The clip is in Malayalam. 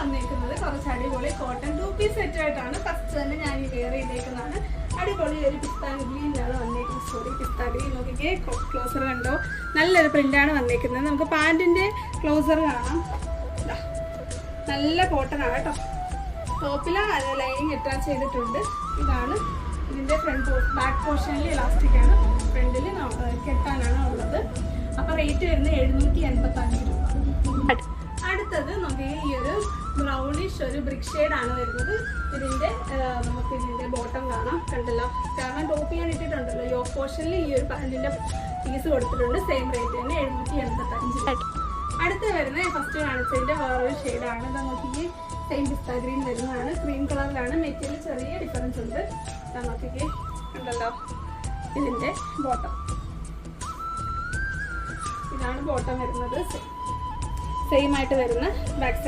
വന്നേക്കുന്നത് കുറച്ച് അടിപൊളി കോട്ടൺ 2 പീസ് സെറ്റായിട്ടാണ്. ഫസ്റ്റ് തന്നെ ഞാൻ ഈ വെയർ ചെയ്തേക്കുന്നതാണ്. അടിപൊളി ഒരു പിസ്താ ഗ്രീനിലാണ് വന്നേക്കുന്നത്. സോറി, പിസ്താ ഗ്രീൻ. നോക്കിക്കേ, ക്ലോസർ കണ്ടോ, നല്ലൊരു പ്രിന്റാണ് വന്നേക്കുന്നത്. നമുക്ക് പാൻറ്റിന്റെ ക്ലോസർ കാണാം. നല്ല കോട്ടൺ ആണ് കേട്ടോ. ടോപ്പില് ലൈനിങ് അറ്റാച്ച് ചെയ്തിട്ടുണ്ട്. ഇതാണ് ഇതിന്റെ ബാക്ക് പോർഷനിൽ ഇലാസ്റ്റിക് ആണ്, ഫ്രണ്ടിൽ കെട്ടാനാണ് ഉള്ളത്. അപ്പൊ റേറ്റ് വരുന്നത് 785 രൂപ. അടുത്തത് നമുക്ക് ഈ ഒരു ബ്രൗണിഷ് ഒരു ബ്രിക്ക് ഷെയ്ഡ് ആണ് വരുന്നത്. നമുക്ക് ഇതിന്റെ ബോട്ടം കാണാം, കണ്ടല്ലോ. കാരണം ടോപ്പ് ഞാൻ ഇട്ടിട്ടുണ്ടല്ലോ. യോക്ക് പോർഷനിൽ ഈ ഒരു പാന്റിന്റെ പീസ് കൊടുത്തിട്ടുണ്ട്. സെയിം റേറ്റ് തന്നെ 785. അടുത്ത് വരുന്നത് ഫസ്റ്റ് കാണിച്ചതിന്റെ വേറൊരു ഷെയ്ഡാണ്. നമുക്ക് സെയിം പിസ്താ ഗ്രീൻ വരുന്നതാണ്. ക്രീം കളറിലാണ്. മെറ്റീരിയൽ ചെറിയ ഡിഫറൻസ് ഉണ്ട്. നമുക്ക് കണ്ടല്ലോ, ഇതിന്റെ ബോട്ടം ഇതാണ്. ബോട്ടം വരുന്നത് സെയിം ആയിട്ട് വരുന്ന ബാക്ക് സൈഡ്